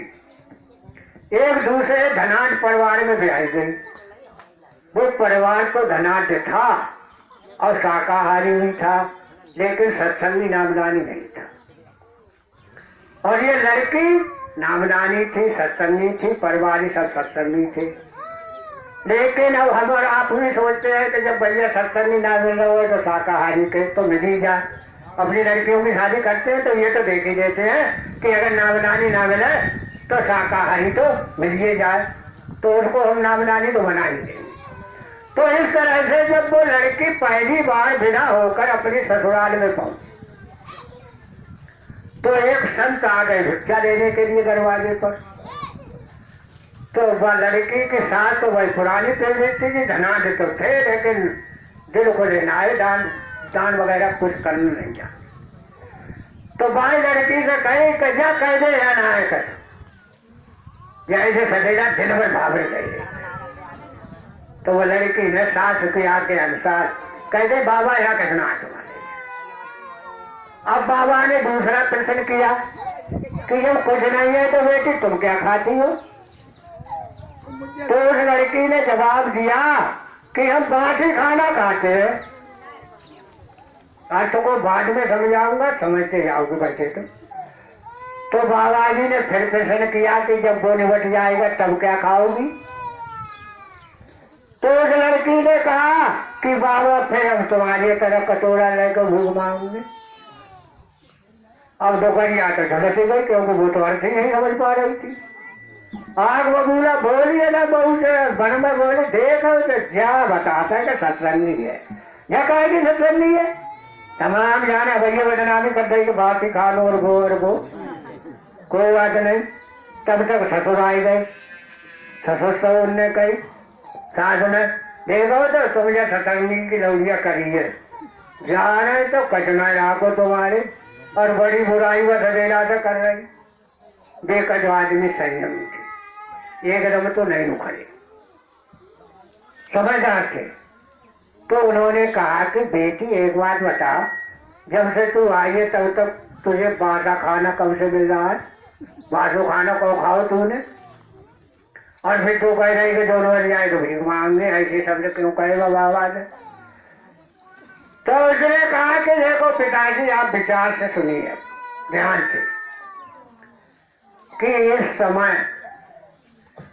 एक दूसरे धनाढ़ परिवार में ब्याई गई। वो परिवार तो धनाढ़ था और शाकाहारी भी था, लेकिन सत्संगी नामदानी नहीं था। और ये लड़की नामदानी थी, सत्संगी थी, परिवार सब सत्संगी थे। लेकिन अब हम और आप भी सोचते हैं कि जब भैया सत्संगी ना मिल रहा हो तो शाकाहारी के तो मिल ही जाए। अपनी लड़कियों की शादी करते हैं तो ये तो देख ही देते हैं कि अगर नामदानी ना मिले तो शाकाहारी तो मिल ही जाए, तो उसको हम नामदानी तो बना ही देंगे। तो इस तरह से जब वो लड़की पहली बार बिना होकर अपने ससुराल में पहुंची तो एक संत आ गए भिक्षा देने के लिए दरवाजे पर। तो वह लड़की के साथ तो वही पुरानी प्रवृत्ति की, धनाढ़ तो थे लेकिन दिल को लेना है, दान वगैरह कुछ करना नहीं जाते। तो भाई लड़की से कहे क्या कह दे या ना कर, जैसे सजेगा दिन में भाग गए। तो वो लड़की ने सास के आके अनुसार कह दे बाबा यहाँ कहना तुम्हारे। अब बाबा ने दूसरा प्रश्न किया कि जब कुछ नहीं है तो बेटी तुम क्या खाती हो? तो उस लड़की ने जवाब दिया कि हम बासी खाना खाते हैं। आज तुमको बाद में समझाऊंगा, समझते जाओगे बच्चे। तो बाबा जी ने फिर प्रश्न किया कि जब वो निबट जाएगा तब क्या खाओगी? तो उस लड़की ने कहा कि बाबा फिर हम तुम्हारी तरह कटोरा लेकर भूख मांगेंगे। अब दोपहरिया तो झलस गई, क्योंकि वो तो अर्थ ही नहीं समझ पा रही थी। आग बबूला बोलिए ना बहू से, बन में बोले देखो तो क्या बताता है कि सत्संगी है, या कहे कि सत्संगी है। तमाम जाने भैया बदनामी कर देगी, बात ही खा लो और गो कोई बात नहीं। तब तक ससुर आए गए। ससुर से उनने कही सास ने देखो तो तुम जो सतंगी की लौड़िया करी है, जा रहे तो कचना राखो तुम्हारे, और बड़ी बुराई व सदेला से कर रही। देखा जो आदमी संयमी थे, एकदम तो नहीं उखड़े, समझदार थे। तो उन्होंने कहा कि बेटी एक बात बता, जब से तू आई है तब तक तुझे बासा खाना कब से मिल रहा है? बासो खाना को खाओ तूने, और फिर तू कह रही कि दोनों बज जाए तो भीख मांगने, ऐसे शब्द क्यों कहेगा बाबा ने? तो उसने कहा कि देखो पिताजी, आप विचार से सुनिए, ध्यान से, कि इस समय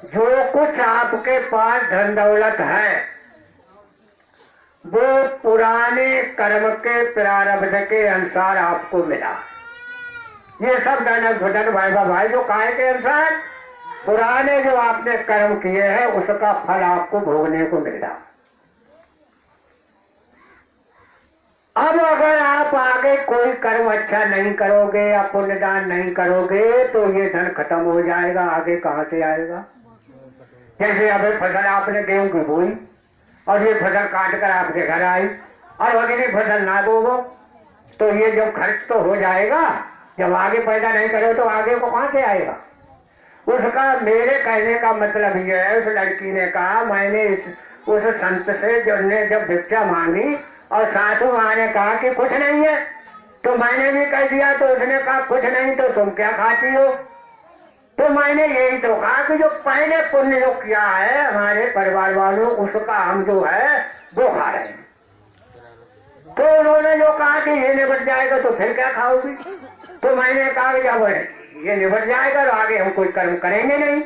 जो कुछ आपके पास धन दौलत है वो पुराने कर्म के प्रारब्ध के अनुसार आपको मिला। ये सब धन घुटन भाई जो काय के अनुसार पुराने जो आपने कर्म किए हैं उसका फल आपको भोगने को मिल रहा। अब अगर आप आगे कोई कर्म अच्छा नहीं करोगे या पुण्यदान नहीं करोगे तो ये धन खत्म हो जाएगा, आगे कहां से आएगा? जैसे अभी फसल आपने गेहूं की बोई और ये फसल काट कर आपके घर आई, और अगली फसल ना बोगो तो ये जो खर्च तो हो जाएगा, जब आगे पैदा नहीं करो तो आगे को कहां से आएगा? उसका मेरे कहने का मतलब ये है, उस लड़की ने कहा मैंने उस संत से जब भिक्षा मांगी और सासू माँ ने कहा कि कुछ नहीं है, तो मैंने भी कह दिया, तो उसने कहा कुछ नहीं तो तुम क्या खाती हो? तो मैंने यही तो कहा कि जो पहले पुण्य जो किया है हमारे परिवार वालों, उसका हम जो है वो खा रहे हैं। तो उन्होंने जो कहा कि ये निबट जाएगा तो फिर क्या खाओगी? तो मैंने कहा कि जब ये निबट जाएगा तो आगे हम कोई कर्म करेंगे नहीं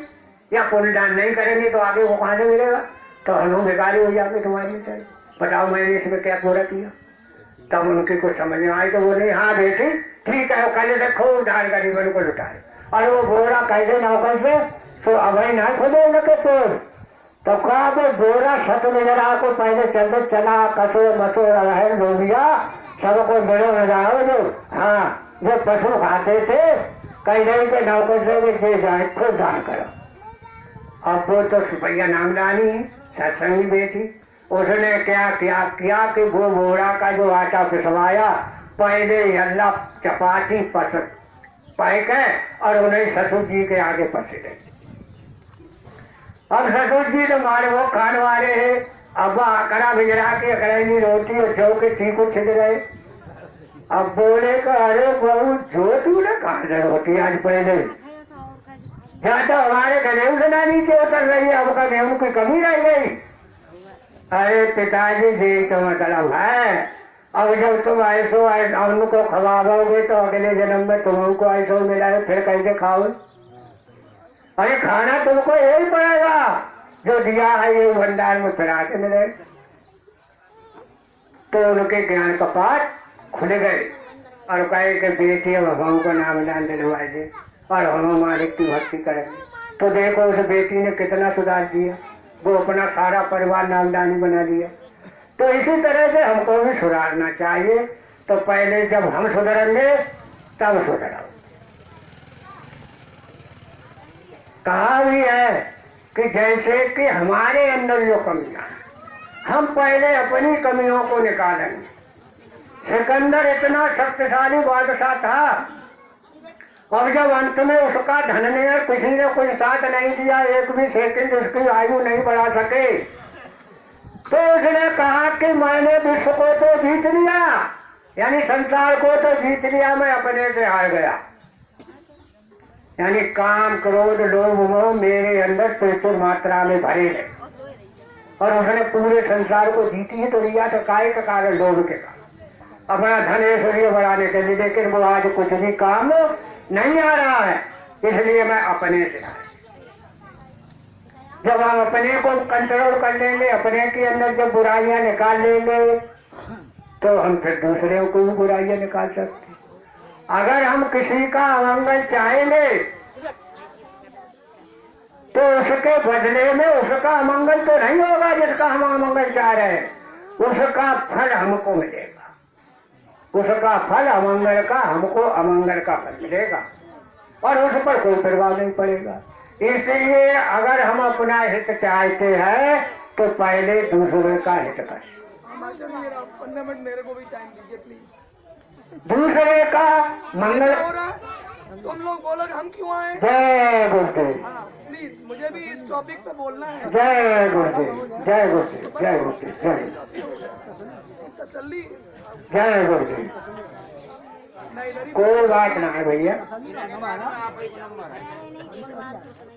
या पुण्यदान नहीं करेंगे तो आगे वो कहां से मिलेगा? तो हम बेकारी हो जाएंगे तुम्हारी तरह। बताओ मैंने इसमें क्या पूरा किया? तब उनकी कुछ समझ में आई तो बोले हाँ बेटी ठीक है, कल से खूब डाल गरीबन को लुटाए। और वो बोरा कैसे नौकर से तो अभी ना खोदे उनके पेड़, तो कहा वो बोरा सत नजरा को पहले चलते चला कसो मसो रहन लोबिया सबको मिलो न जाओ जो हाँ जो पशु खाते थे कहीं नहीं के नौकर से भी दे जाए, खूब दान करो। अब वो तो सुपैया नामदानी सत्संगी बेटी, उसने क्या किया कि वो बोरा का जो आटा पिसवाया पहले अल्लाह चपाती पैक है और उन्हें ससुर जी के आगे पसे गई। अब ससुर जी तो मारे वो खाने वाले है, अब अकड़ा भिजरा के अकड़ेली रोटी और चौके चीकू छिद गए। अब बोले का अरे बहू जो तूने कहा से रोटी आज पहले ज्यादा हमारे गेहूं से ना नीचे उतर रही है, अब का गेहूं की कमी रह गई। अरे पिताजी जी तो मतलब है, अब जब तुम ऐसो उनको खवाओगे तो अगले जन्म में तुमको ऐसो मिला है, फिर कैसे खाओ? अरे खाना तुमको यही पड़ेगा जो दिया है ये भंडार में फिर आके मिले। तो उनके ज्ञान कपाट खुल गए और कहे कि बेटी अब हम को नामदान दिलवा दे और हम मालिक की भक्ति करेंगे। तो देखो उस बेटी ने कितना सुधार दिया, वो अपना सारा परिवार नामदानी बना लिया। तो इसी तरह से हमको भी सुधारना चाहिए। तो पहले जब हम सुधरेंगे तब सुधरो। कहा भी है कि जैसे कि हमारे अंदर जो कमियां हैं हम पहले अपनी कमियों को निकालेंगे। सिकंदर इतना शक्तिशाली बादशाह था और जब अंत में उसका धन ने किसी ने कुछ साथ नहीं दिया, एक भी सेकंड उसकी आयु नहीं बढ़ा सके, तो उसने कहा कि मैंने विश्व को तो जीत लिया, यानी संसार को तो जीत लिया, मैं अपने से हार गया। यानी काम क्रोध लोभ मोह मेरे अंदर प्रचुर मात्रा में भरे हैं और उसने पूरे संसार को जीती ही तो लिया, तो काय का कारण लोभ के कारण अपना धन ऐश्वर्य बढ़ाने के लिए, लेकिन वो आज कुछ भी काम नहीं आ रहा है, इसलिए मैं अपने से आया। जब हम अपने को कंट्रोल कर लेंगे, अपने के अंदर जब बुराइयां निकाल लेंगे तो हम फिर दूसरे को भी बुराइयां निकाल सकते। अगर हम किसी का अमंगल चाहेंगे तो उसके बदले में उसका अमंगल तो नहीं होगा जिसका हम अमंगल चाह रहे हैं, उसका फल हमको मिलेगा। उसका फल अमंगल का हमको अमंगल का फल मिलेगा और उस पर कोई प्रभाव नहीं पड़ेगा। इसलिए अगर हम अपना हित चाहते हैं तो पहले दूसरे का हित कर। मास्टर मेरा 15 मिनट मेरे को भी टाइम दीजिए प्लीज। दूसरे का मंगल। क्या हो रहा है? तुम लोग बोलो कि हम क्यों आए? जय गुरुदेव। हाँ प्लीज, मुझे भी इस टॉपिक पे बोलना है। जय गुरुदेव, जय गुरुदेव, जय गुरुदेव, जय तसल्ली। जय गुरुदेव। मैं इधर ही, कोई बात ना है भैया।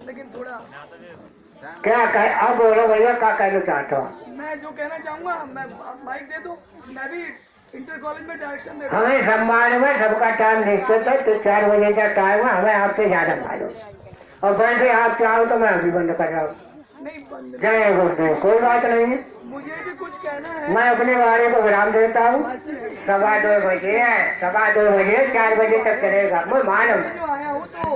लेकिन थोड़ा क्या कह, अब बोलो भैया, क्या कहना चाहते हो? मैं जो कहना चाहूंगा, मैं माइक दे दो। मैं भी इंटर कॉलेज में डायरेक्शन दे रहा हमें सम्मान में सबका टाइम निश्चित है, तो 4 बजे का टाइम है, हमें आपसे ज्यादा मालूम। और वैसे आप चाहो तो मैं अभी बंद कर रहा हूँ। नहीं बंद, जय गुरुदेव। कोई बात नहीं है, मुझे भी कुछ कहना है। मैं अपने बारे को विराम देता हूँ। मास्टर जी, 2:15 बजे है, 2:15 बजे 4 बजे तक चलेगा, मैं मालूम। जो आया हूँ तो